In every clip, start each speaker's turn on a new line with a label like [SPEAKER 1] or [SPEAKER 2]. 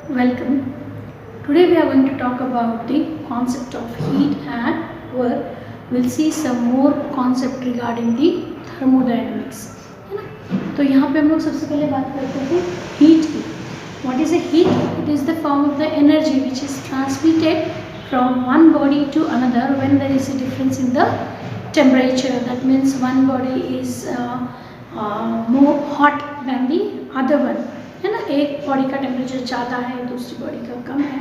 [SPEAKER 1] Welcome. Today we are going to talk about the concept of heat and work. We'll see some more concept regarding the thermodynamics. है ना? तो यहाँ पे हम लोग सबसे पहले बात करते हैं heat की. What is a heat? It is the form of the energy which is transmitted from one body to another when there is a difference in the temperature. That means one body is more hot than the other one. है ना, एक body का temperature ज़्यादा है, दूसरी body का कम है,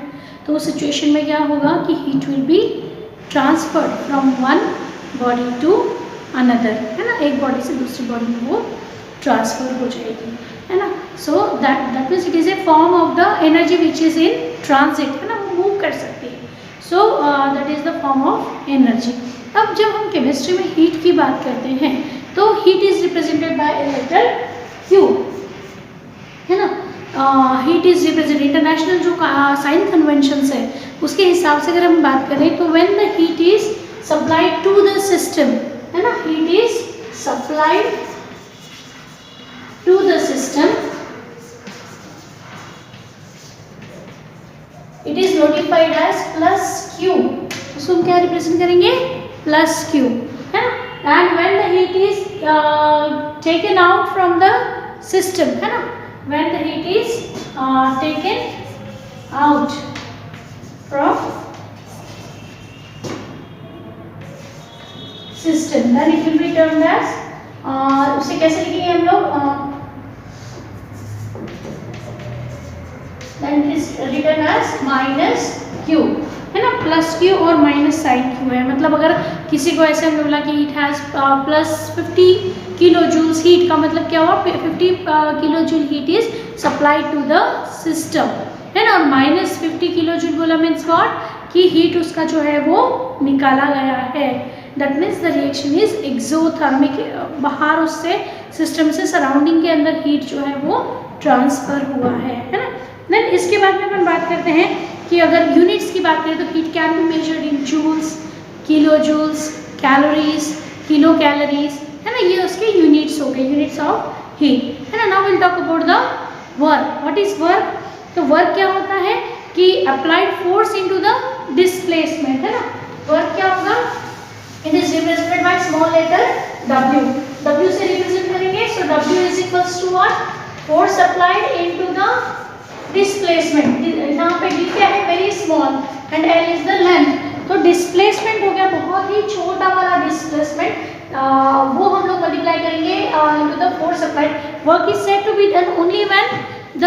[SPEAKER 1] तो उस सिचुएशन में क्या होगा कि heat will be transferred from one body to another. है ना, एक बॉडी से दूसरी बॉडी में वो ट्रांसफर हो जाएगी. है ना, so that means it is a form of the energy which is in transit. है ना, वो मूव कर सकती है. So that is the form of energy. अब जब हम केमिस्ट्री में हीट की बात करते हैं तो heat is represented by a letter Q. है ना, हीट इज रिप्रेजेंट इंटरनेशनल जो साइन कन्वेंशंस है उसके हिसाब से अगर हम बात करें तो when the heat is supplied to the system. है ना, heat is supplied to the system, it is notified as plus Q. उसको हम क्या रिप्रेजेंट करेंगे? Plus Q. है ना, and when the heat is taken out from the system. है ना, when the heat is taken out from system, then it will be termed as उसे कैसे लिखेंगे हम लोग? then it is written as minus q. है ना, plus Q और माइनस साइन क्यू है. मतलब अगर किसी को ऐसे हमने बोला कि it has plus 50 kilo joules heat, का मतलब क्या हुआ? 50 kilo joule heat is supplied to the system. है ना, और माइनस 50 किलो जूल बोला मीन्स व्हाट कि हीट उसका जो है वो निकाला गया है. That means the reaction is exothermic. बाहर उससे सिस्टम से सराउंडिंग के अंदर हीट जो है वो ट्रांसफर हुआ है. है ना, देन इसके बाद में अपन बात करते हैं कि अगर यूनिट्स की बात करें तो heat can be measured in joules, kilo joules, calories, kilo calories. है ना, ये उसके यूनिट्स हो गए, यूनिट्स ऑफ हीट. है ना, now will talk about the work. What is work? तो वर्क क्या होता है कि applied force into the displacement. है ना, वर्क क्या होगा? It is represented by small letter w. w से रिप्रेजेंट करेंगे, so w is equals to what? Force applied into the displacement. यहाँ पे d क्या है? Very small, and l is the length. तो डिस्प्लेसमेंट हो गया बहुत ही छोटा वाला डिस्प्लेसमेंट, वो हम लोग मल्टीप्लाई करेंगे into the force applied. Work is said to be done only when the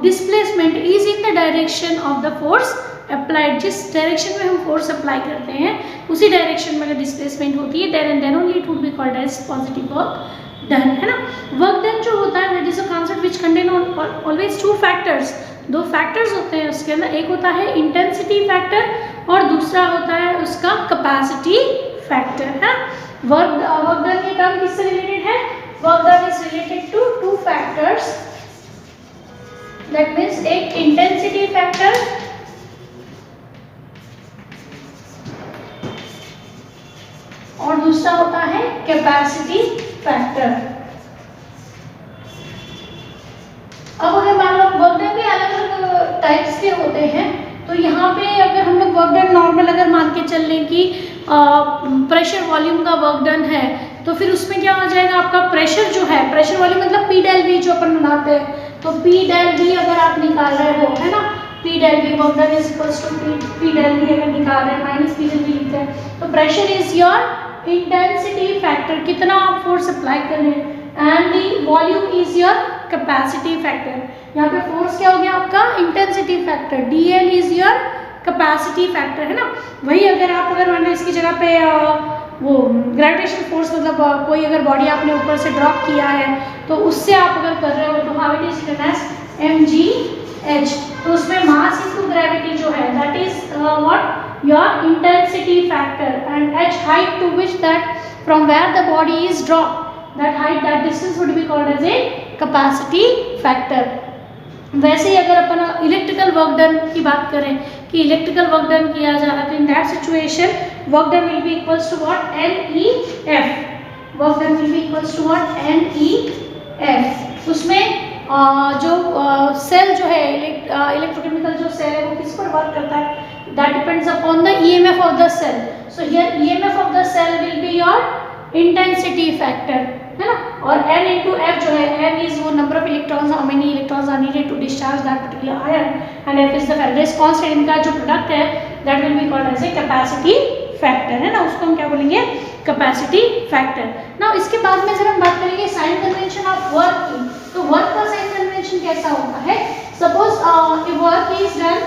[SPEAKER 1] displacement is in the direction of the force applied. जिस डायरेक्शन में हम फोर्स अप्लाई करते हैं उसी डायरेक्शन में अगर डिस्प्लेसमेंट होती है then and then only it would be called as positive work done. है ना, वर्क डन जो होता है that is a concept which contain always two factors. दो फैक्टर्स होते हैं उसके अंदर, एक होता है इंटेंसिटी फैक्टर और दूसरा होता है उसका कैपेसिटी फैक्टर. है, वर्क डन ये टर्म किससे रिलेटेड है? Work done is related to two factors. That means एक इंटेंसिटी फैक्टर और दूसरा होता है कैपेसिटी फैक्टर. अब अगर मान लो वर्क डन भी अलग अलग टाइप्स के होते हैं, तो यहाँ पे अगर हम लोग वर्क डन नॉर्मल अगर मान के चल लें कि प्रेशर वॉल्यूम का वर्क डन है, तो फिर उसमें क्या हो जाएगा? आपका प्रेशर जो है, प्रेशर वॉल्यूम मतलब पी डेल वी जो अपन बनाते हैं, तो पी डेल वी अगर आप निकाल रहे हो, है ना, P del V work done is equals to P del V अगर निकाल रहे हैं माइनस पी डेल वी लिखते हैं, तो pressure is your intensity factor, कितना आप फोर्स अप्लाई कर रहे हैं, and the volume is your capacity factor. यहाँ पे फोर्स क्या हो गया आपका? Intensity factor. dl is your capacity factor. है ना, वही अगर आप अगर मान लो इसकी जगह पे वो ग्रेविटेशन फोर्स मतलब कोई अगर बॉडी आपने ऊपर से ड्रॉप किया है तो उससे आप अगर कर रहे हो तो how it is written as mgh. तो उसमें मास इनटू ग्रेविटी जो है that is what? Your intensity factor, and h height to which that from where the body is dropped, that height, that distance would be called as a capacity factor. वैसे ही अगर अपन electrical work done की बात करें कि electrical work done किया जा रहा है तो in that situation work done will be equals to what? NEF. Work done will be equals to what? NEF. उसमें जो सेल जो है इलेक्ट्रोकेमिकल जो सेल है वो किस पर वर्क करता है, that depends upon the EMF of the cell. So here EMF of the cell will be your intensity factor, है ना. और N into F जो है, N is वो number of electrons, how many electrons are needed to discharge that particular ion, and F is the Faraday's constant. इनका जो product है that will be called as a capacity factor, है ना. उसको हम क्या बोलेंगे, capacity factor. Now इसके बाद में जब हम बात करेंगे साइन कन्वेंशन ऑफ वर्क की, तो वर्क का साइन कन्वेंशन कैसा होता है. Suppose work is done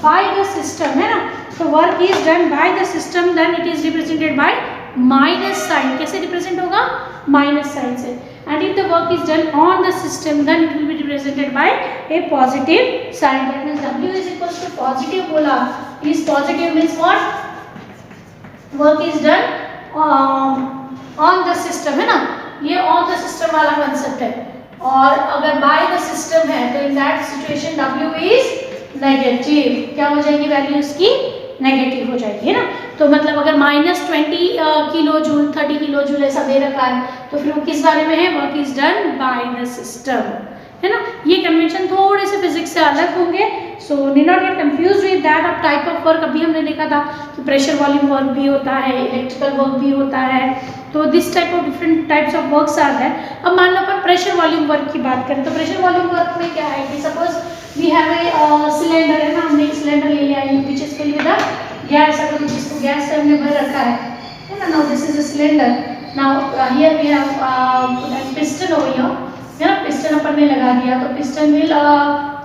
[SPEAKER 1] by the system, है ना. तो work is done by the system, then it is represented by minus sign. कैसे रिप्रेजेंट होगा, माइनस साइन से. And if the work is done on the system, then it will be represented by a positive sign. That means W is equals to positive बोला. Is positive means what, work is done on the system, है ना. ये on the system वाला concept है. और अगर bye the system है तो in that situation W is negative. क्या हो जाएगी वैल्यू उसकी, नेगेटिव हो जाएगी, है ना. तो मतलब अगर -20 किलो जूल 30 किलो जूल ऐसा दे रखा है तो फिर वो किस बारे में है, work is done by the system, है ना. ये कन्वेंशन थोड़े से फिजिक्स से अलग होंगे, so need not gate confused with that. अब टाइप ऑफ वर्क अभी हमने देखा था कि प्रेशर वॉल्यूम वर्क भी होता है, इलेक्ट्रिकल वर्क भी होता है. तो this type of different types of works are there. अब मान लो अपन प्रेशर वॉल्यूम वर्क की बात करें, तो प्रेशर वॉल्यूम वर्क में क्या है कि suppose we have a cylinder, है ना. हमने एक सिलेंडर ले लिया है which is filled with gas. अगर जिसको गैस से हमने भर रखा है ना. Now this is a cylinder. Now here we have piston over here, है ना. पिस्टन अपन ने लगा दिया तो piston will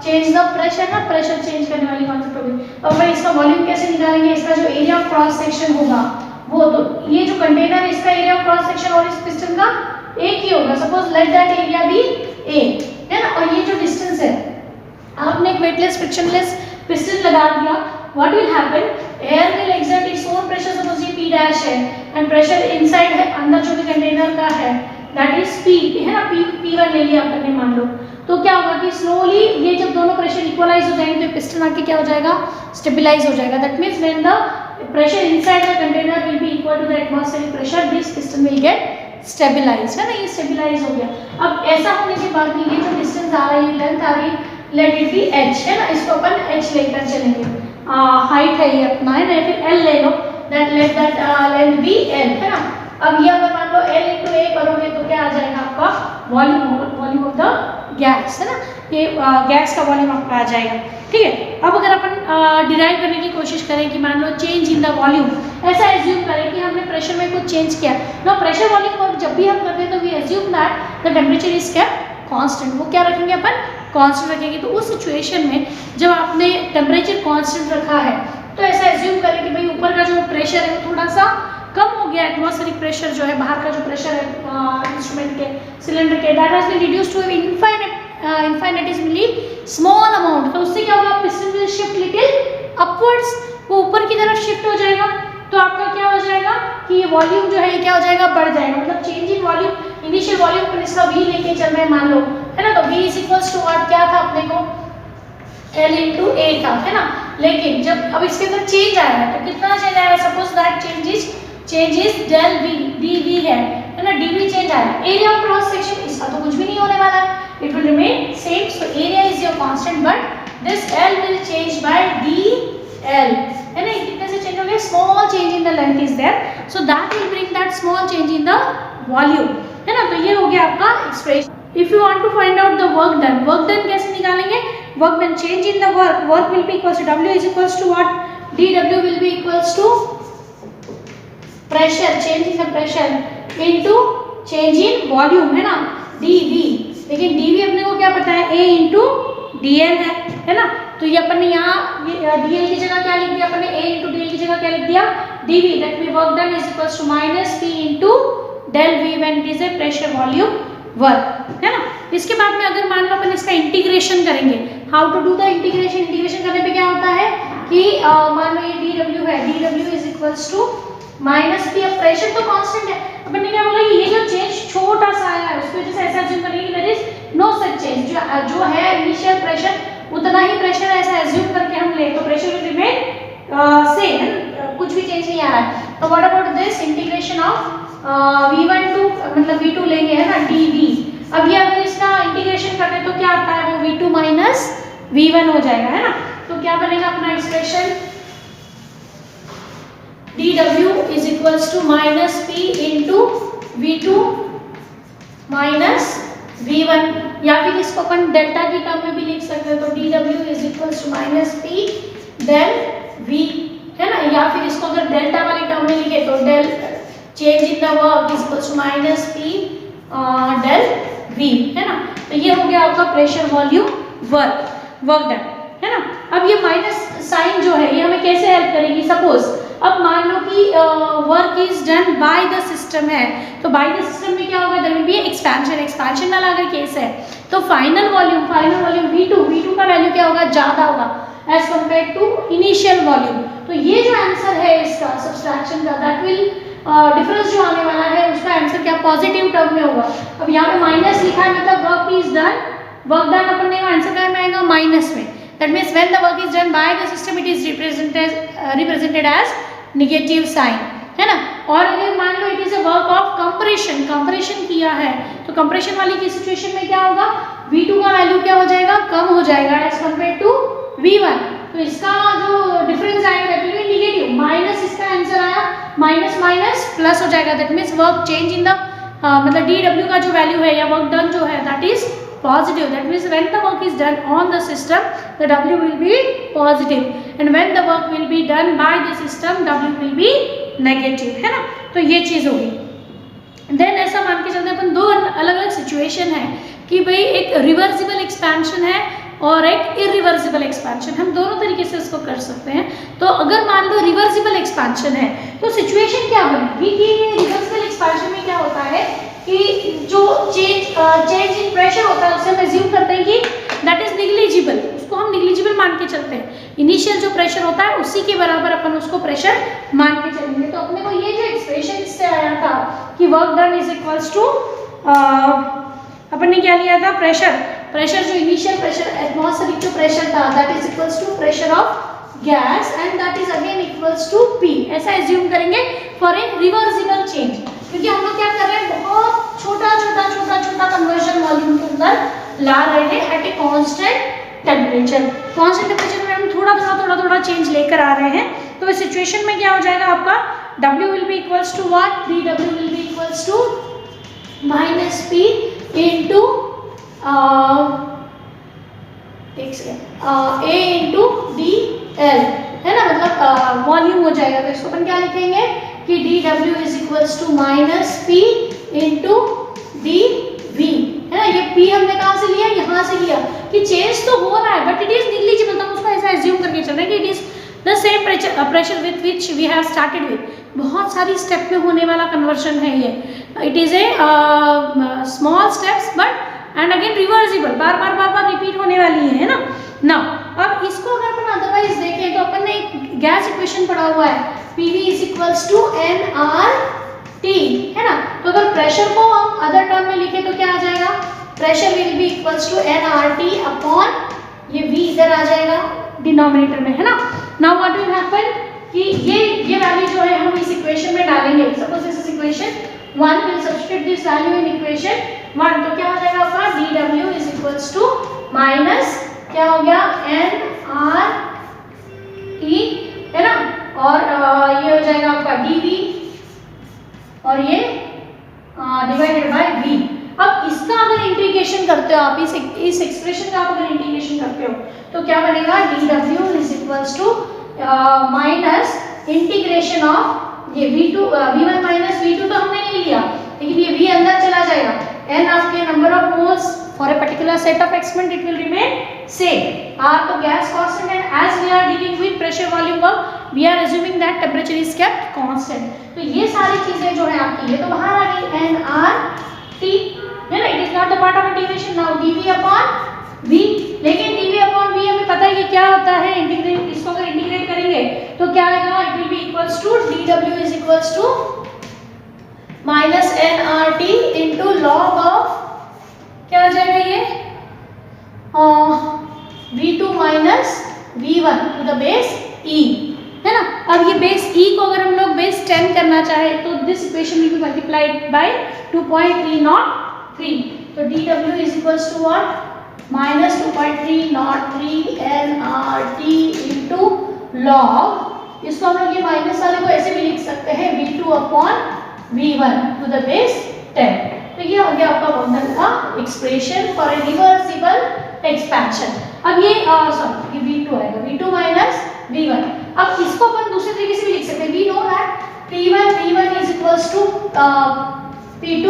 [SPEAKER 1] change the pressure, ना. प्रेशर चेंज करने वाली कॉन्सेप्ट होगी. अब भाई इसका वॉल्यूम कैसे निकालेंगे, इसका जो एरिया ऑफ क्रॉस सेक्शन होगा वो, तो ये जो कंटेनर है इसका एरिया ऑफ क्रॉस सेक्शन और इस पिस्टन का एक ही होगा. Suppose let that area be A, है ना. और ये जो डिस्टेंस है, आपने एक वेटलेस फ्रिक्शनलेस पिस्टन लगा दिया, what will happen, air will exert its own pressure. suppose ये P dash है and pressure inside है, अंदर जो भी कंटेनर का है that is P, है ना. P1 ले लिया अपन ने मान लो. तो क्या होगा कि स्लोली ये जब दोनों प्रेशर इक्वलाइज हो जाएंगे तो पिस्टन आके क्या हो जाएगा, स्टेबलाइज हो जाएगा. That means when the pressure inside the container will be equal to the atmospheric pressure, this piston will get stabilized, है ना. ये स्टेबलाइज हो गया. अब ऐसा होने के बाद ये जो डिस्टेंस आ रही है, लेंथ आ रही, लेट इट बी h, है ना. इसको अपन h लेकर चलेंगे. हाइट है ये अपना, है ना. फिर l ले लो, that let that length be l, है ना. अब ये अगर मान लो l into a करोगे तो क्या आ जाएगा आपका वॉल्यूम ऑफ द गैस, है ना. ये गैस का वॉल्यूम आपका आ जाएगा, ठीक है. अब अगर अपन डिराइव करने की कोशिश करें कि मान लो चेंज इन द वॉल्यूम, ऐसा एज्यूम करें कि हमने प्रेशर में कुछ चेंज किया. नो, प्रेशर वॉल्यूम वर्क जब भी हम करते हैं तो we assume that the temperature is kept constant. वो क्या रखेंगे अपन, कांस्टेंट रखेंगे. तो उस सिचुएशन में जब आपने टेम्परेचर कांस्टेंट रखा है तो ऐसा एज्यूम करें कि भाई ऊपर का जो प्रेशर है वो थोड़ा सा कम हो गया. एटमॉस्फेरिक प्रेशर जो है, बाहर का जो प्रेशर है इंस्ट्रूमेंट के, सिलेंडर के, that has been reduced to infinitesimally small amount. तो उससे क्या होगा, piston will shift little upwards, वो ऊपर की तरफ शिफ्ट हो जाएगा. तो आपका क्या हो जाएगा कि ये वॉल्यूम जो है ये क्या हो जाएगा, बढ़ जाएगा. मतलब change in volume, initial volume पर इसका v लेके चल रहे हैं मान लो, है ना. तो v is equals to what, क्या था अपने को, L into A था, है ना. लेकिन जब अब इसके अंदर चेंज आया है तो कितना चेंज आया, suppose that change is del v, dv है ना. dv चेंज आया. एरिया ऑफ क्रॉस सेक्शन इसका तो कुछ भी नहीं होने वाला है, it will remain same. So area is your constant, but this L will change by dl, है ना. कितने से चेंज हो गया, small change in the length is there, so that will bring that small change in the volume, है ना. तो ये हो गया आपका expression. If you want to find out the work done कैसे निकालेंगे, work done, change in the work will be equals to W is equals to what, dW will be equals to pressure, change in the pressure into change in volume, है ना, dV. लेकिन dV अपने को क्या पता है, A into dl है ना. तो ये अपन ने यहाँ dl की जगह क्या लिख दिया, अपन ने A इंटू dl की जगह क्या लिख दिया, dV. That means work done is equals to minus P into del V when it is a pressure volume work, है ना. इसके बाद में अगर मान लो अपन इसका इंटीग्रेशन करेंगे, how to do the integration. Integration करने पे क्या होता है कि मान लो ये dW है, dW is equals to minus P. अब प्रेशर तो कांस्टेंट है, अपन ने क्या बोला, ये जो चेंज छोटा सा आया है उसकी वजह से ऐसा एज्यूम करेंगे कि there is no such change. जो है इनिशियल प्रेशर उतना ही प्रेशर है, ऐसा एज्यूम करके हम ले तो प्रेशर विल रिमेन सेम, कुछ भी चेंज नहीं आ रहा है. तो what about this integration of V1 to मतलब V2 लेंगे, है ना, dV. अब ये अगर इसका इंटीग्रेशन करते हैं तो क्या आता है, वो v2 माइनस v1 हो जाएगा, है ना। तो क्या बनेगा अपना expression, dw is equals to minus p into v2 minus v1, या फिर इसको अपन डेल्टा की टर्म में भी लिख सकते हैं, तो dw is equals to minus p del v, है ना। या फिर इसको अगर डेल्टा वाली टर्म में लिखे तो del change in the work is equals to minus p del v, है ना। तो ये हो गया आपका प्रेशर वॉल्यूम वर्क डन, है ना। अब ये माइनस साइन जो है ये हमें कैसे हेल्प करेगी, सपोज अब मान लो कि work is done by the system है, तो बाय द सिस्टम में क्या होगा, देयर विल बी एक्सपेंशन वाला अगर केस है तो फाइनल वॉल्यूम v2 का वैल्यू क्या होगा, ज्यादा होगा as compare to initial volume. तो ये जो आंसर है इसका सब्सट्रैक्शन का, दैट विल डिफरेंस जो आने वाला है उसका आंसर क्या पॉजिटिव टर्म में होगा। अब यहाँ पे माइनस लिखा है मतलब work is done, work done अपन ने आंसर क्या में आएगा माइनस में, that means when the work is done by the system it is represented as negative sign, है ना। और अगर मान लो it is a work of compression किया है, तो कंप्रेशन वाली की सिचुएशन में क्या होगा, v2 का वैल्यू क्या हो जाएगा, कम हो जाएगा एज कंपेयर टू v1। तो इसका जो डिफरेंस आएगा that will B negative, minus इसका आंसर आया, माइनस माइनस प्लस हो जाएगा, that means work change in the मतलब dw का जो वैल्यू है या वर्क डन जो है that is positive, that means when the work is done on the system the w will be positive, and when the work will be done by the system w will be negative, है ना। तो ये चीज होगी। Then ऐसा मान के चलते अपन दो अलग अलग सिचुएशन है कि भाई एक रिवर्सिबल एक्सपेंशन है और एक इरिवर्सिबल एक्सपेंशन, हम दोनों तरीके से इसको कर सकते हैं। तो अगर मान लो रिवर्सिबल एक्सपेंशन है तो सिचुएशन क्या बनेगी कि रिवर्सिबल एक्सपेंशन में क्या होता है कि जो चेंज इन प्रेशर होता है उससे हम एज्यूम करते हैं कि दैट इज निग्लिजिबल, उसको हम निग्लिजिबल मान के चलते हैं। इनिशियल जो प्रेशर होता है उसी के बराबर अपन उसको प्रेशर मान के चलेंगे। तो अपने को ये जो एक्सप्रेशन इससे आया था कि work done is equals to अपन ने क्या लिया था, प्रेशर जो इनिशियल प्रेशर एटमॉस्फेरिक जो प्रेशर था that is equals to pressure of gas and that is again equals to p, ऐसा एज्यूम करेंगे फॉर ए रिवर्सिबल चेंज, क्योंकि हम लोग क्या कर रहे हैं बहुत छोटा कन्वर्जन वॉल्यूम के अंदर ला रहे हैं एट ए कांस्टेंट टेम्परेचर में हम थोड़ा चेंज लेकर आ रहे हैं। तो इस सिचुएशन में क्या हो जाएगा आपका w will be equals to what, dw will be equals to minus p into a into dl, है ना, मतलब वॉल्यूम हो जाएगा। तो इसको अपन क्या लिखेंगे कि dw is equals to minus p into dv, है ना। ये p हमने कहाँ से लिया, यहाँ से लिया कि चेंज तो हो रहा है बट इट इज निग्लिजिबल, तो उसको ऐसा एज्यूम करके चल रहे हैं कि it is the same pressure with which we have started with. बहुत सारी स्टेप में होने वाला कन्वर्जन है ये, it is a small steps but and again reversible, बार रिपीट होने वाली है ना। नाउ अब इसको अगर अपन अदरवाइज देखें तो अपन ने एक गैस इक्वेशन पढ़ा हुआ है PV is equals to nRT, है ना। तो अगर प्रेशर को हम अदर टर्म में लिखें तो क्या आ जाएगा, pressure will be equals to nRT upon ये V इधर आ जाएगा डिनोमिनेटर में, है ना। नाउ व्हाट विल हैपन कि ये वैल्यू जो है हम इस इक्वेशन में डालेंगे, suppose this is equation 1, will substitute this value in equation 1, तो क्या हो जाएगा आपका dw is equals to minus क्या हो गया nRT, है ना, और ये हो जाएगा आपका dv और ये डिवाइडेड बाय v। अब इसका अगर इंटीग्रेशन करते हो आप, इस एक्सप्रेशन का आप अगर इंटीग्रेशन करते हो तो क्या बनेगा dw is equals to minus integration of ये v1 माइनस v2 तो हमने ले लिया, लेकिन ये v अंदर चला जाएगा, n आपके number of moles for a particular set of experiment it will remain same, r तो gas constant and as we are dealing with pressure volume work we are assuming that temperature is kept constant। तो ये सारी चीजें जो है आपकी ये तो बाहर आ गई nRT, है ना, it is not the part of integration। now dv upon v, लेकिन dv upon v हमें पता है कि क्या होता है, इंटीग्रेट इसको अगर इंटीग्रेट करेंगे तो क्या आएगा, it will be equals to dw is equals to minus nRT into log of क्या आ जाएगा ये v2 minus v1 to the base e, है ना। अब ये बेस e को अगर हम लोग बेस 10 करना चाहे तो this equation will be multiplied by 2.303, तो dW is equals to what, minus 2.303 nRT into log, इसको हम लोग ये माइनस वाले को ऐसे भी लिख सकते हैं V2 upon V1 to the base 10। तो ये हो गया आपका वर्कडन का expression for a reversible expansion. अब ये सॉरी ये V2 आएगा, V2 माइनस V1। अब इसको अपन दूसरे तरीके से भी लिख सकते हैं, we know that P1 is equals to P2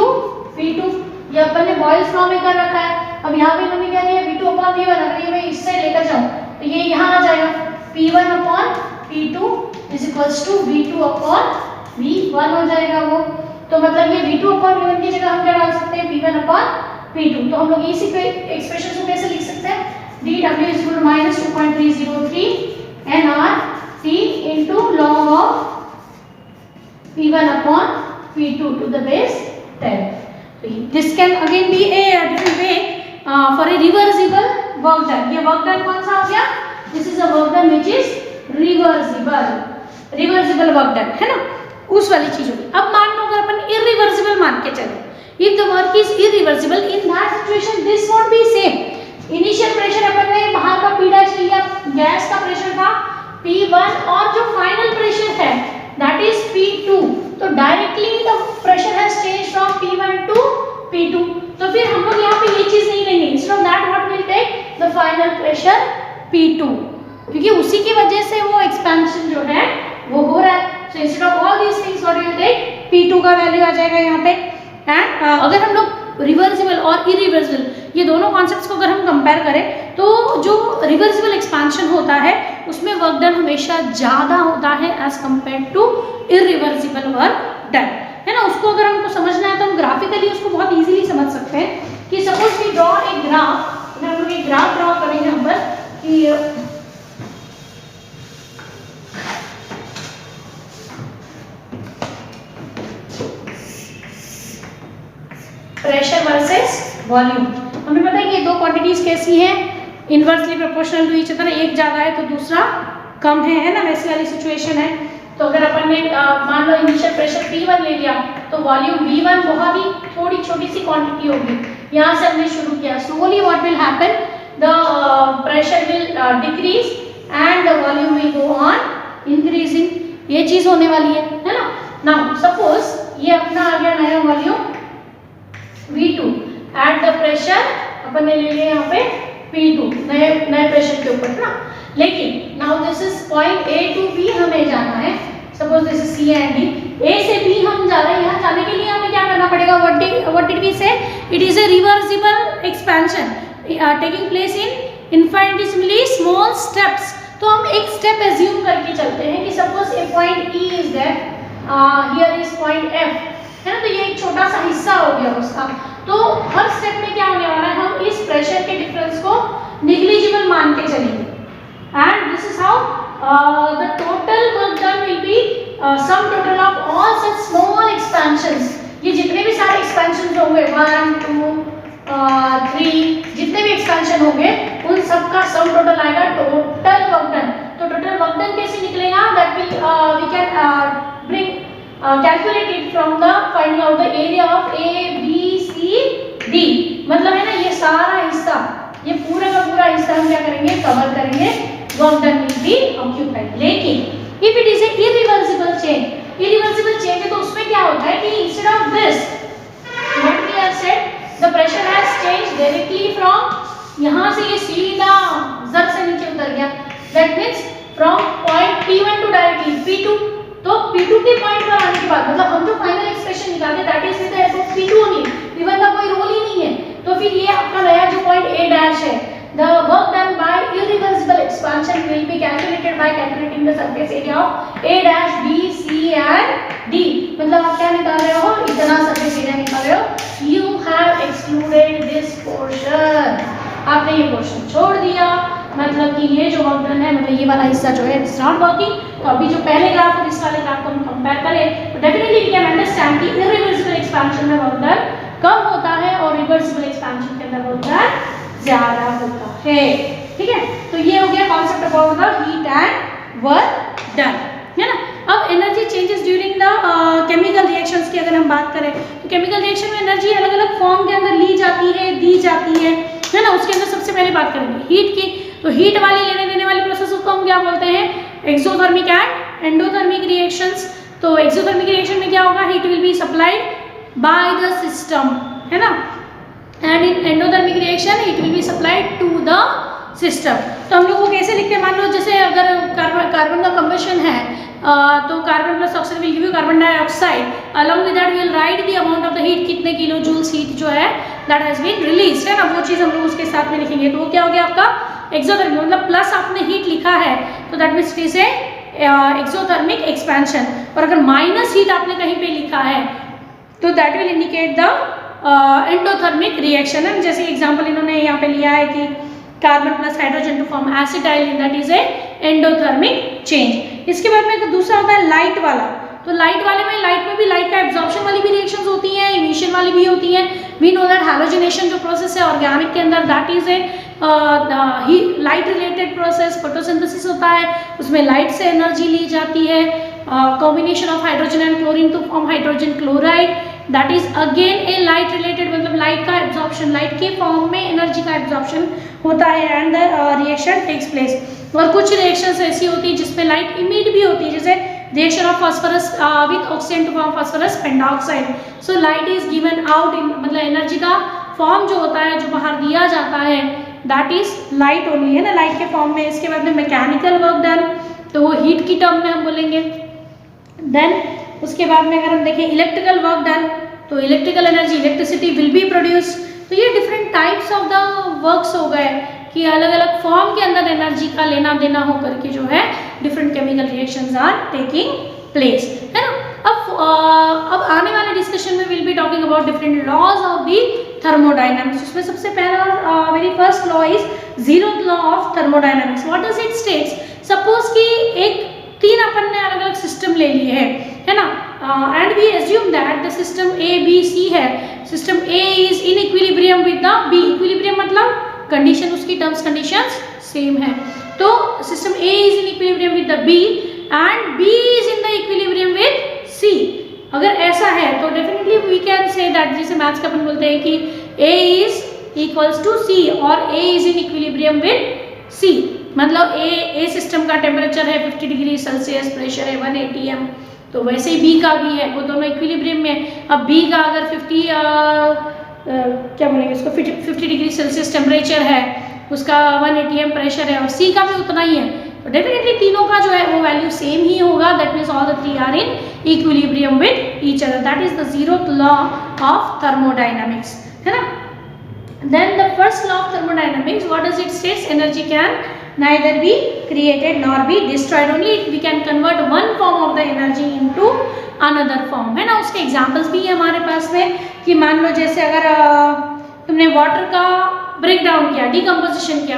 [SPEAKER 1] ये अपन ने बॉयल्स लॉ में कर रखा है। अब यहाँ पे हमने क्या किया, V2 अपॉन V1, अगर ये मैं इससे लेकर जाऊँ तो ये यहाँ आ जाएगा P1 upon P2 is equals to V2 upon V1 हो जाएगा वो। तो मतलब ये V2 अपॉन V1 की जगह हम क्या डाल सकते हैं, P1 अपॉन P2। तो हम लोग इसी एक्सप्रेशन को कैसे लिख सकते हैं, dW is equal to minus 2.303 nRT into log of P1 upon P2 to the base 10. This can again be a different way for a reversible work done. ये work done कौन सा हो गया? This is a work done which is reversible work done, है ना, उस वाली चीज होगी। अब मान लो अगर अपन irreversible मान के चले, if the work is irreversible, in that situation this won't be same. Initial pressure अपन ने बाहर का P dash लिया, गैस का प्रेशर था P1 और जो फाइनल प्रेशर है that is P2, तो directly the pressure has changed from P1 to P2। तो फिर हम लोग यहाँ पे ये चीज नहीं लेंगे, instead of that what will take the final pressure P2, क्योंकि उसी की वजह से वो एक्सपेंशन जो है वो हो रहा है। So instead of all these things what will take, P2 का वैल्यू आ जाएगा यहाँ पे। एंड अगर हम लोग रिवर्सिबल और इरिवर्सिबल ये दोनों कॉन्सेप्ट्स को अगर हम कंपेयर करें तो जो रिवर्सिबल एक्सपेंशन होता है उसमें वर्क डन हमेशा ज़्यादा होता है as compare to irreversible work done, है ना। उसको अगर हमको समझना है तो हम ग्राफिकली उसको बहुत इजीली समझ सकते हैं कि suppose we draw a graph, हम लोग एक ग्राफ ड्रॉ करेंगे यहाँ पर कि प्रेशर वर्सेस वॉल्यूम। हमें पता है कि ये दो क्वांटिटीज कैसी हैं, inversely proportional to each other, एक ज़्यादा है तो दूसरा कम है ना, वैसी वाली सिचुएशन है। तो अगर अपन ने मान लो इनिशियल प्रेशर P1 ले लिया तो वॉल्यूम V1 बहुत ही थोड़ी छोटी सी क्वांटिटी होगी, यहाँ से हमने शुरू किया। Slowly what will happen, the pressure will decrease and the volume will go on increasing, ये चीज़ होने वाली है ना। नाउ सपोज ये अपना आ गया नया volume V2 at the pressure अपन ने ले लिया यहाँ पे P2 नए प्रेशर के ऊपर ना। लेकिन now this is point A to B हमें जाना है, suppose this is C and D, A से B हम जा रहे हैं। यहाँ जाने के लिए हमें क्या करना पड़ेगा, what did we say, it is a reversible expansion taking place in infinitesimally small steps. तो हम एक स्टेप एज्यूम करके चलते हैं कि suppose a point E is there, here is point F, है ना। तो ये एक छोटा सा हिस्सा हो गया उसका। तो हर स्टेप में क्या होने वाला है, हम इस प्रेशर के डिफरेंस को निग्लिजिबल मान के चलेंगे and this is how the total work done will be sum total of all such small expansions. ये जितने भी सारे एक्सपेंशंस होंगे 1 2 3 जितने भी एक्सपेंशन होंगे उन सब का सम टोटल आएगा टोटल वर्क डन। तो टोटल वर्क डन कैसे निकलेगा, that will we can bring calculate it from the finding out the area of A, B, C, D। मतलब है ना ये सारा हिस्सा, ये पूरा का पूरा हिस्सा हम क्या करेंगे, कवर करेंगे, work done will be occupied. लेकिन if it is a irreversible change है तो उसमें क्या होता है कि instead of this what we have said, the pressure has change directly from, यहाँ से ये सीधा जर से नीचे उतर गया, that means from point P1 to directly P2। तो P2 के पॉइंट पर आने के बाद मतलब हम जो फाइनल एक्सप्रेशन निकालते that is with the help of P2 only, P1 का कोई रोल ही नहीं है। तो फिर ये आपका नया जो पॉइंट A डैश है, the work done by irreversible expansion will be calculated by calculating the surface area of A dash B C and D। मतलब आप क्या निकाल रहे हो, इतना सरफेस एरिया निकाल रहे हो। You have excluded this portion, आपने ये पोर्शन छोड़ दिया, मतलब कि ये जो वर्क डन है मतलब ये वाला हिस्सा जो है इट्स नॉट वर्किंग। तो अभी जो पहले ग्राफ और इस वाले ग्राफ को हम कंपेयर करें तो डेफिनेटली वी कैन अंडरस्टैंड कि इरिवर्सिबल एक्सपेंशन में वर्क डन कम होता है और रिवर्सिबल एक्सपेंशन के अंदर वर्क डन ज्यादा होता है। ठीक है, तो ये हो गया concept about the heat and work done, है ना। अब energy changes during the chemical reactions की अगर हम बात करें तो केमिकल रिएक्शन में एनर्जी अलग अलग फॉर्म के अंदर ली जाती है, दी जाती है ना। उसके अंदर सबसे पहले बात करेंगे हीट की। तो हीट वाली लेने देने वाली प्रोसेस को हम क्या बोलते हैं, एक्सोथर्मिक एंड एंडोथर्मिक रिएक्शंस। तो एक्सोथर्मिक रिएक्शन में क्या होगा, heat will be supplied by the system, है ना, and in endothermic reaction heat will be supplied to the system. तो हम लोग को कैसे लिखते हैं, मान लो जैसे अगर कार्बन का कंबशन है तो carbon plus oxygen will give you carbon dioxide, along with that we will write the amount of the heat, कितने किलो जूल्स हीट जो है दैट हैज बीन रिलीज, है ना, वो चीज़ हम लोग उसके साथ में लिखेंगे। तो वो क्या हो गया आपका एक्सोथर्मिक, मतलब प्लस आपने हीट लिखा है तो that means it is A exothermic expansion. और अगर माइनस हीट आपने कहीं पे लिखा है तो that will indicate the endothermic reaction है। जैसे एग्जांपल इन्होंने यहाँ पे लिया है कि carbon plus hydrogen to form acetylene, that is a endothermic change. इसके बाद में दूसरा होता है लाइट वाला। तो लाइट वाले में, लाइट में भी लाइट का एब्जॉर्प्शन वाली भी रिएक्शंस होती हैं, इमिशन वाली भी होती हैं। वी नो दैट हैलोजिनेशन जो प्रोसेस है ऑर्गेनिक के अंदर, that is a light related process. Photosynthesis होता है, उसमें लाइट से एनर्जी ली जाती है। Combination of hydrogen and chlorine to form hydrogen chloride, that is again a light related, मतलब लाइट का एब्जॉर्प्शन, लाइट के फॉर्म में एनर्जी का एब्जॉर्प्शन होता है and the reaction takes place. और कुछ रिएक्शंस ऐसी होती है जिसमें लाइट इमिट भी होती है, जैसे reaction of phosphorus with oxygen to form phosphorus pentoxide. So light is given out in, मतलब एनर्जी का फॉर्म जो होता है, जो बाहर दिया जाता है, दैट इज लाइट ओनली, है ना, लाइट के फॉर्म में। इसके बाद में मैकेनिकल वर्क डन, तो वो हीट की टर्म में हम बोलेंगे। देन उसके बाद में अगर हम देखें इलेक्ट्रिकल वर्क डन, तो electrical energy, electricity will be produce. तो ये different types of the works हो गए कि अलग अलग फॉर्म के अंदर एनर्जी का लेना देना होकर के जो है different chemical reactions are taking place, है ना। अब आने वाले डिस्कशन में will be talking about different laws of the thermodynamics. उसमें सबसे पहला very first law is zeroth law of thermodynamics. What does it states, suppose कि एक तीन अपन ने अलग अलग सिस्टम ले लिए है ना, and we assume that the system A B C है। System A is in equilibrium with the B, equilibrium मतलब कंडीशन, उसकी टर्म्स कंडीशंस सेम है। तो system A is in equilibrium with the B and B is in the equilibrium with C. अगर ऐसा है तो definitely we can say that, जैसे maths का अपन बोलते हैं कि A is equals to C और ए is in equilibrium with C. मतलब ए सिस्टम का टेम्परेचर है 50 डिग्री सेल्सियस, प्रेशर है 1 atm, तो वैसे ही बी का भी है, वो दोनों इक्विलिब्रियम में। अब बी का अगर 50 डिग्री सेल्सियस टेम्परेचर है, उसका 1 atm प्रेशर है और सी का भी उतना ही है, तो डेफिनेटली तीनों का जो है वो वैल्यू सेम ही होगा। That means all the three are in equilibrium with each other. That is the zeroth law of thermodynamics, है ना। Then the first law of thermodynamics, what does it states? Energy can neither be created nor be destroyed. Only we can convert one form of the energy into another form, है ना। उसके examples भी है हमारे पास में कि मान लो जैसे अगर तुमने वाटर का ब्रेक डाउन किया, डिकम्पोजिशन किया,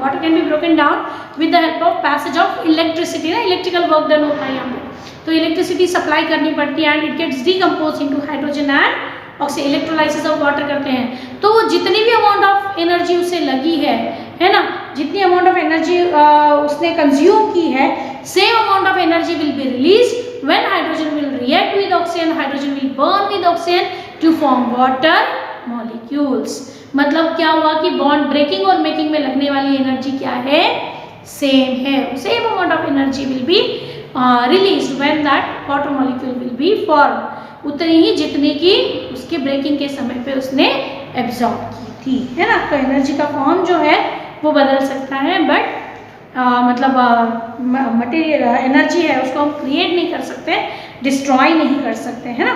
[SPEAKER 1] water can be broken down with the help of passage of electricity, ना, इलेक्ट्रिकल वर्क डन होता है यहाँ पे। तो इलेक्ट्रिसिटी सप्लाई करनी पड़ती है and it gets decompose into hydrogen and oxygen, electrolysis of water करते हैं। तो वो जितनी भी अमाउंट ऑफ एनर्जी उसे लगी है ना, जितनी अमाउंट ऑफ एनर्जी उसने कंज्यूम की है, same amount of energy will be release when hydrogen will react with oxygen, hydrogen will burn with oxygen to form water molecules. मतलब क्या हुआ कि बॉन्ड ब्रेकिंग और मेकिंग में लगने वाली एनर्जी क्या है, सेम है। Same amount of energy will be release when that water molecule will be form, उतनी ही जितनी की उसके ब्रेकिंग के समय पे उसने एब्जॉर्ब की थी, है ना। तो एनर्जी का फॉर्म जो है वो बदल सकता है, बट मतलब मटेरियल एनर्जी है उसको हम क्रिएट नहीं कर सकते, डिस्ट्रॉय नहीं कर सकते, है ना।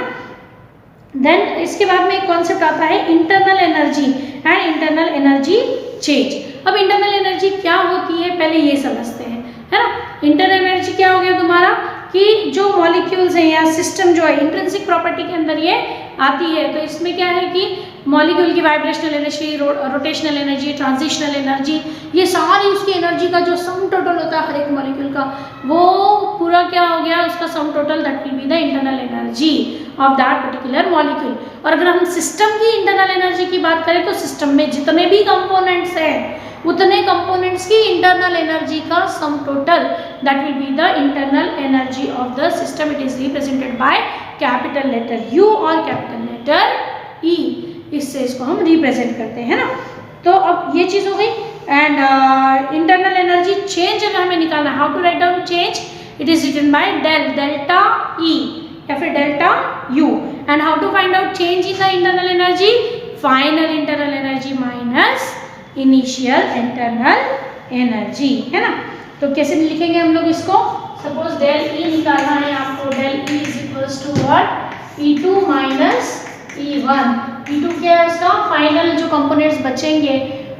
[SPEAKER 1] देन इसके बाद में एक कॉन्सेप्ट आता है internal energy and internal energy change. अब इंटरनल एनर्जी क्या होती है पहले ये समझते हैं, है ना। इंटरनल एनर्जी क्या हो गया तुम्हारा कि जो मॉलिक्यूल्स हैं या सिस्टम जो है इंट्रिंसिक प्रॉपर्टी के अंदर ये आती है। तो इसमें क्या है कि मॉलिक्यूल की vibrational energy, rotational energy, transitional energy, ये सारी उसकी एनर्जी का जो सम टोटल होता है हर एक मॉलिक्यूल का, वो पूरा क्या हो गया उसका सम total, that will be the internal energy of that particular molecule. और अगर हम सिस्टम की इंटरनल एनर्जी की बात करें तो सिस्टम में जितने भी कंपोनेंट्स हैं उतने कंपोनेंट्स की इंटरनल एनर्जी का sum total, that will be the internal energy of the system. It is represented by capital letter U और कैपिटल लेटर E, इससे इसको हम रिप्रेजेंट करते हैं ना। तो अब ये चीज़ हो गई। एंड इंटरनल एनर्जी चेंज अगर हमें निकालना, how to write down change, it is written by del delta E या फिर delta U। And how to find out change in the internal energy, final internal energy minus initial internal energy, है ना। तो कैसे लिखेंगे हम लोग इसको, सपोज डेल E निकालना है आपको, del E is equals to what, E2 minus E1। E2 क्या है उसका फाइनल जो कंपोनेंट्स बचेंगे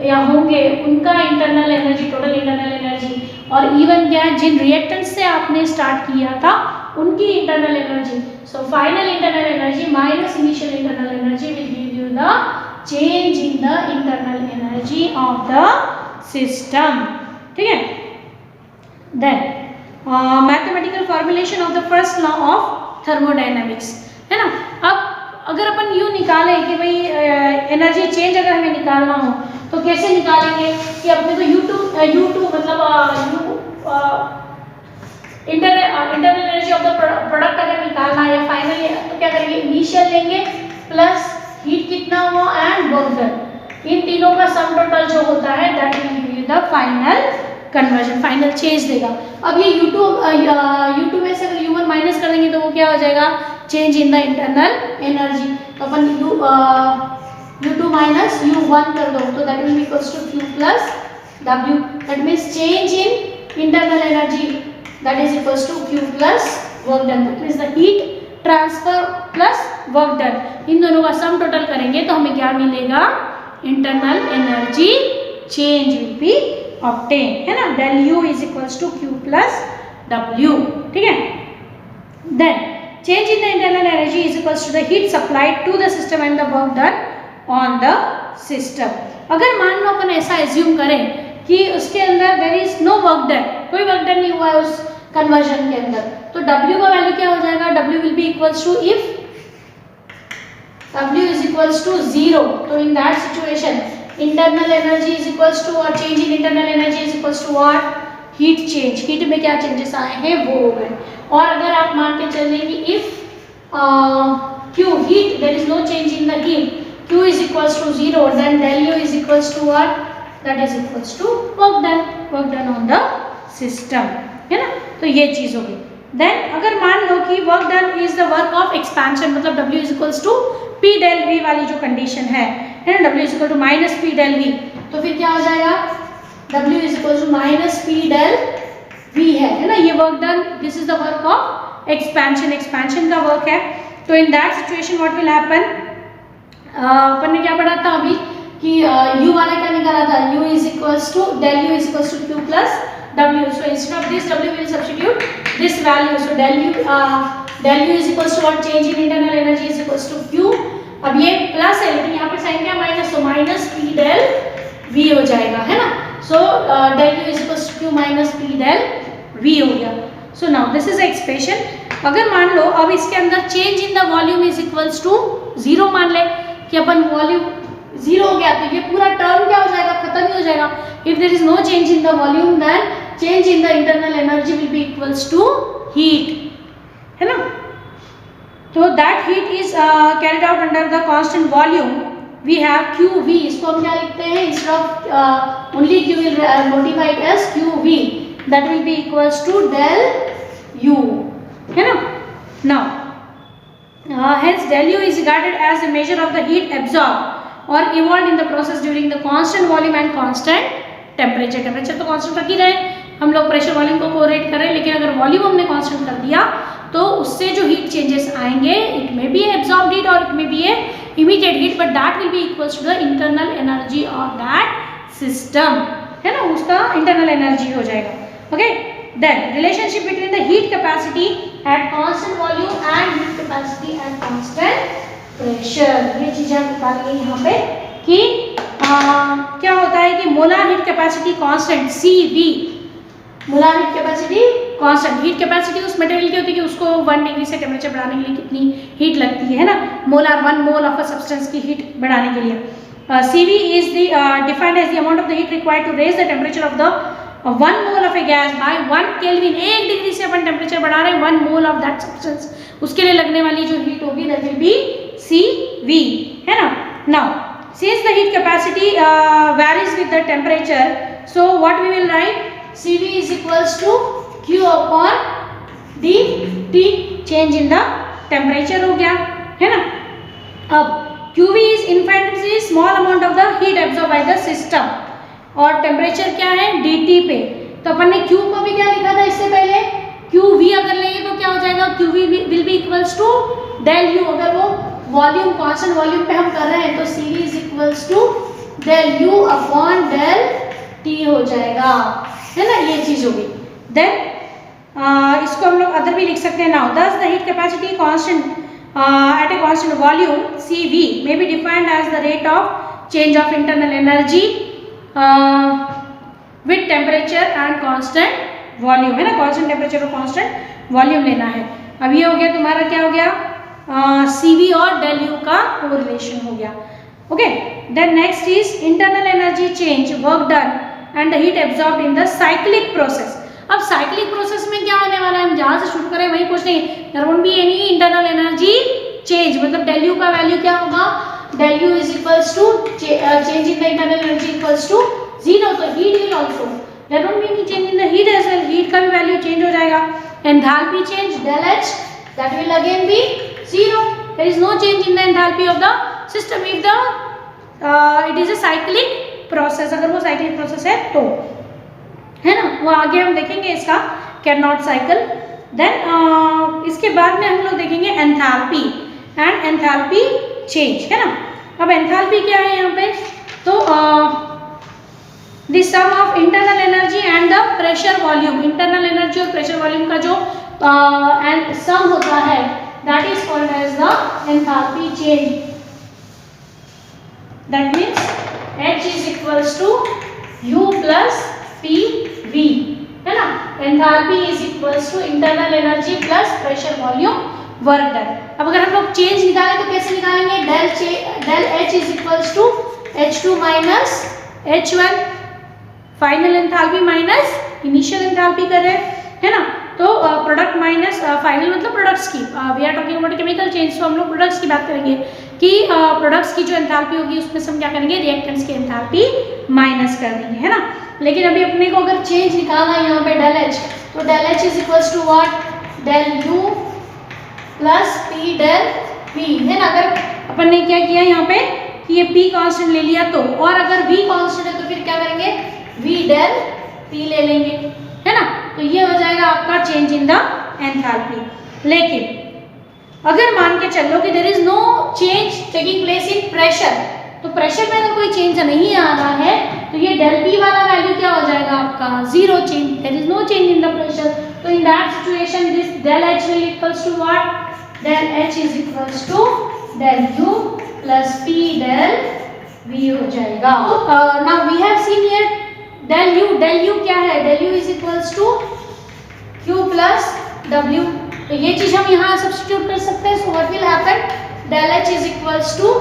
[SPEAKER 1] या होंगे उनका internal energy, total internal energy, और E1 क्या है जिन रिएक्टेंट्स से आपने स्टार्ट किया था उनकी internal energy. So final internal energy minus initial internal energy will give you the change in the internal energy of the system, ठीक है। Then mathematical formulation of the first law of thermodynamics, है ना। अब अगर अपन you निकालें कि भाई energy change अगर हमें निकालना हो तो कैसे निकालेंगे कि अपने को U2 मतलब internal energy of the product अगर निकालना है या फाइनल, तो क्या करेंगे, इनिशियल लेंगे प्लस हीट कितना हुआ एंड वर्क डन, इन तीनों का सम टोटल जो होता है that will give you the final conversion, final change देगा। अब ये U2 में से अगर U1 माइनस कर देंगे तो वो क्या हो जाएगा, change in the internal energy. तो अपन U2 माइनस U1 कर दो तो that will be equals to Q plus W, that means change in internal energy that is equals to Q plus work done, that means the heat transfer plus work done, इन दोनों का sum total करेंगे तो हमें क्या मिलेगा, internal energy change will be obtain, है ना। Del U is equals to Q plus W, ठीक है। Then change in the internal energy is equals to the heat supplied to the system and the work done on the system। अगर मान लो अपन ऐसा assume करें कि उसके अंदर there is no work done, कोई वर्क डन नहीं हुआ है उस कन्वर्जन के अंदर, तो W का वैल्यू क्या हो जाएगा, W will be equals to if W is equals to 0, तो in that situation internal energy is equals to or change in internal energy is equals to what, heat change, heat में क्या changes आए हैं वो हो गए। और अगर आप मान के चलें कि if Q heat there is no change in the heat, Q is equals to 0, then del U is equals to what, that is equals to work done on the system, है ना। तो ये चीज होगी। देन अगर मान लो कि work done is the work of expansion, मतलब W is equals to P del V वाली जो कंडीशन है ना, W is equal to minus P del V, तो फिर क्या हो जाएगा, W is equal to minus P del V है ना। ये work done, this is the work of expansion का वर्क है। तो in that situation what will happen, अपन ने क्या पढ़ा था अभी कि U वाला क्या निकाला था, U is equals to del U is equals to Q plus W, so instead of this W will substitute this value, so del U is equals to what, change in internal energy is equals to Q। अब ये plus है लेकिन यहाँ पे sign क्या minus, तो minus P del V हो जाएगा, है ना। So del U is equals to Q minus P del V हो गया। So now this is expression। अगर मान लो अब इसके अंदर change in the volume is equals to 0 मान ले कि अपन वॉल्यूम 0 हो गया तो ये पूरा टर्म क्या हो जाएगा, खत्म ही हो जाएगा। If there is no change in the volume then change in the internal energy will be equals to heat, है ना। तो that heat is carried out under the constant volume, we have QV, इसको हम क्या लिखते हैं, instead of only Q will modify it as QV, that will be equals to del U, है ना। Now hence del U is regarded as a measure of the heat absorbed or evolved in the process during the constant volume and constant temperature। Temperature तो constant रख ही रहे, हम लोग pressure volume को correlate करें, लेकिन अगर वॉल्यूम हमने कांस्टेंट कर दिया तो उससे जो हीट चेंजेस आएंगे, it may be absorbed heat और it may be immediate heat, but that will be equals to the internal energy of that system, है ना, उसका इंटरनल एनर्जी हो जाएगा। Okay, then relationship between the heat capacity at constant volume and heat capacity at constant pressure. ये चीजें हम निकालेंगे यहाँ पे कि क्या होता है कि molar heat capacity constant CV, molar heat capacity constant. Heat capacity उस मटेरियल की होती है कि उसको 1 डिग्री से टेम्परेचर बढ़ाने के लिए कितनी हीट लगती है ना। Molar 1 mole of a substance की हीट बढ़ाने के लिए। CV is the defined as the amount of the heat required to raise the temperature of the 1 mole of a gas by 1 Kelvin। 1 degree से अपन temperature बढ़ा रहे हैं 1 mole of that substance, उसके लिए लगने वाली जो हीट होगी दैट विल बी CV, है ना। Now since the heat capacity varies with the temperature, so what we will write, CV is equals to Q upon the T, change in the temperature हो गया, है ना। अब QV is infinitely small amount of the heat absorbed by the system, और temperature क्या है DT पे। तो अपन ने Q को भी क्या लिखा था इससे पहले, QV अगर लेंगे तो क्या हो जाएगा, QV will be equals to del U। अगर वो वॉल्यूम कांस्टेंट वॉल्यूम पे हम कर रहे हैं तो CV is equals to del U upon del T हो जाएगा, है ना। ये चीज होगी। देन इसको हम लोग अदर भी लिख सकते हैं। Now thus the heat capacity constant at a constant volume CV may be defined as the rate of change of internal energy with temperature and constant volume, है ना। constant temperature और constant volume लेना है। अब ये हो गया तुम्हारा, क्या हो गया, CV और del U का कोरिलेशन हो गया। Okay, then next is internal energy change, work done and the heat absorbed in the cyclic process. अब साइक्लिक प्रोसेस में क्या होने वाला है, हम जहां से शुरू करें वही पूछेंगे। There won't be any internal energy change, मतलब del U का वैल्यू क्या होगा, del U is equals to change in the internal energy equals to 0, तो heat will also, there won't be any change in the heat as well, heat का भी value change हो जाएगा। Enthalpy change del H, that will again be 0, there is no change in the enthalpy of the system if the it is a cyclic process, अगर वो cyclic process है तो, है ना। वो आगे हम देखेंगे इसका Carnot cycle। देन इसके बाद में हम लोग देखेंगे एंथैल्पी एंड एंथैल्पी चेंज, है ना। अब एंथैल्पी क्या है यहाँ पे, तो the sum of internal energy and the pressure volume, internal energy और प्रेशर वॉल्यूम का जो सम होता है that is called as the enthalpy change, that means H is equals to U plus PV, है ना। enthalpy is equals to internal energy plus pressure volume work done। अब अगर हम लोग चेंज निकालें तो कैसे निकालेंगे, del H is equals to H2 minus H1, final enthalpy minus initial enthalpy कर रहे हैं, है ना। तो प्रोडक्ट माइनस फाइनल मतलब प्रोडक्ट्स की, we are talking about chemical change, तो हम लोग प्रोडक्ट्स की बात करेंगे कि प्रोडक्ट्स की जो एंथैल्पी होगी उसमें से हम क्या करेंगे, रिएक्टेंट्स की एंथैल्पी माइनस कर देंगे, है ना। लेकिन अभी अपने को अगर चेंज निकालना है यहाँ पे del H, तो del H is equals to what, del U plus P del V, है ना। अगर अपन ने क्या किया यहाँ पे कि ये P कांस्टेंट ले लिया तो, और अगर V कांस्टेंट है तो फिर क्या करेंगे, V del P ले लेंगे, है ना। तो ये हो जाएगा आपका चेंज इन द एंथैल्पी। लेकिन अगर मान के चलो कि there is no change taking place in pressure, तो प्रेशर में अगर कोई चेंज नहीं आ रहा है तो ये del P वाला वैल्यू क्या हो जाएगा आपका, 0 change, there is no change in the pressure. तो in that situation this del H will equals to what, del H is equals to del U plus P del V हो जाएगा। Now we have seen here del U क्या है, del U is equals to Q plus W, तो ये चीज हम यहाँ substitute कर सकते हैं। So what will happen, del H is equals to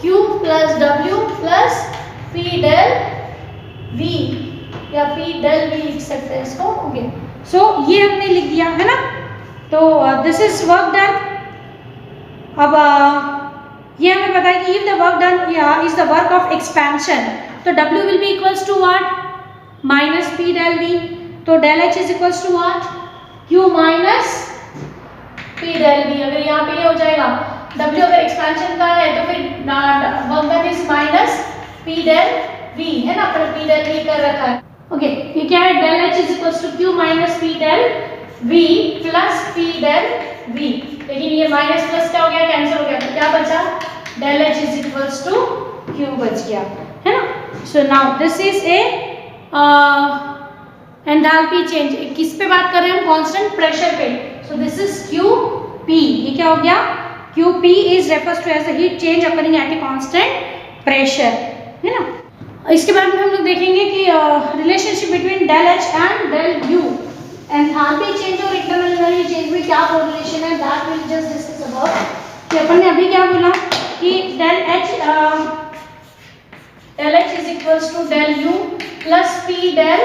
[SPEAKER 1] Q plus W plus P del V, या P del V लिख सकते हैं इसको। ओके, सो ये हमने लिख दिया, है ना। तो दिस इज वर्क डन। अब ये हमें पता है कि if the work done is the work of expansion, तो W will be equals to what, minus P del V, तो del H is equals to what, Q minus P del V। अगर यहाँ पे ये हो जाएगा W अगर expansion का है तो फिर work done is minus P del V, है ना, पर P del V कर रखा है। ओके, ये क्या है, del H is equals to Q minus P del V plus P del V, लेकिन ये माइनस प्लस क्या हो गया, कैंसिल हो गया, तो क्या बचा, del H is equals to Q बच गया, है ना। So now this is a enthalpy change. किस पे बात कर रहे हैं हम, कांस्टेंट प्रेशर पे। सो दिस इज QP, ये क्या हो गया, QP is refers to as the heat change occurring at a constant pressure, है ना। इसके बाद में हम लोग देखेंगे कि relationship between del H and del U, enthalpy change और इंटरनल एनर्जी चेंज में क्या कोरिलेशन है, that will just discuss about. कि अपन ने अभी क्या बोला कि del H is equals to del U plus P del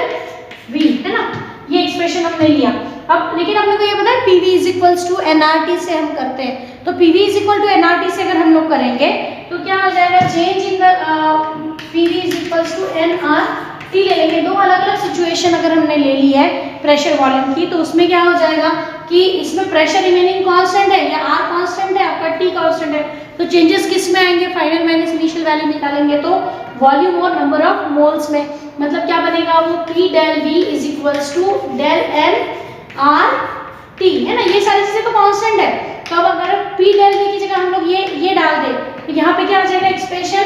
[SPEAKER 1] V, है ना, ये एक्सप्रेशन हमने लिया। अब लेकिन हम लोग को ये पता है PV is equals to nRT से हम करते हैं, तो PV is equal to nRT से अगर हम लोग करेंगे तो क्या हो जाएगा, change in the PV is equals to nRT ले लेंगे। दो अलग अलग सिचुएशन अगर हमने ले ली है प्रेशर वॉल्यूम की, तो उसमें क्या हो जाएगा कि इसमें प्रेशर रिमेनिंग कांस्टेंट है या आर कांस्टेंट है, आपका टी कांस्टेंट है, तो चेंजेस किस में आएंगे, फाइनल माइनस इनिशियल वैल्यू निकालेंगे तो वॉल्यूम और नंबर ऑफ मोल्स में। मतलब क्या बनेगा वो, P del V is equals to del N R T, है ना, ये सारी चीजें तो कांस्टेंट है। तो अब अगर पी डेल वी की जगह हम लोग ये डाल दें तो यहाँ पे क्या हो जाएगा expression,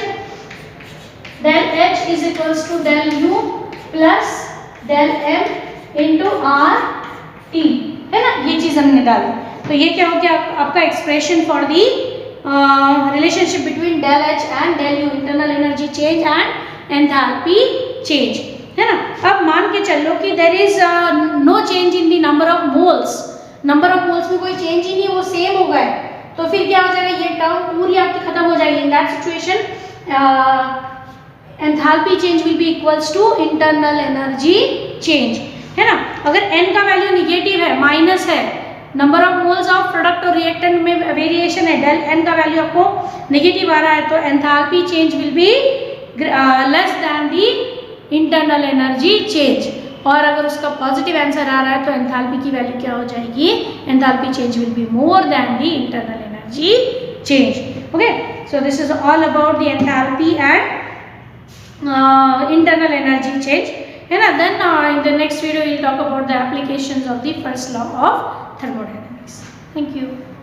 [SPEAKER 1] del H is equals to del U plus del M into R T, है ना, ये चीज हमने डाली। तो ये क्या हो गया आपका expression for the relationship between del H and del U, internal energy change and enthalpy change, है ना। अब मान के चलो कि there is no change in the number of moles, number of moles में कोई चेंज ही नहीं, वो सेम हो गए, तो फिर क्या हो जाएगा, ये टर्म पूरी आपकी खत्म हो जाएगी। In that situation enthalpy change will be equals to internal energy change, है ना। अगर n का वैल्यू निगेटिव है, माइनस है, number of moles of product और रिएक्टेंट में वेरिएशन है, डेल n का वैल्यू आपको नेगेटिव आ रहा है, तो enthalpy change will be less than the internal energy change. और अगर उसका पॉजिटिव आंसर आ रहा है तो एंथैल्पी की वैल्यू क्या हो जाएगी, enthalpy change will be more than the internal energy change. Okay, so this is all about the enthalpy and internal energy change, है ना। Then in the next video we'll talk about the applications of the first law of thermodynamics. Thank you.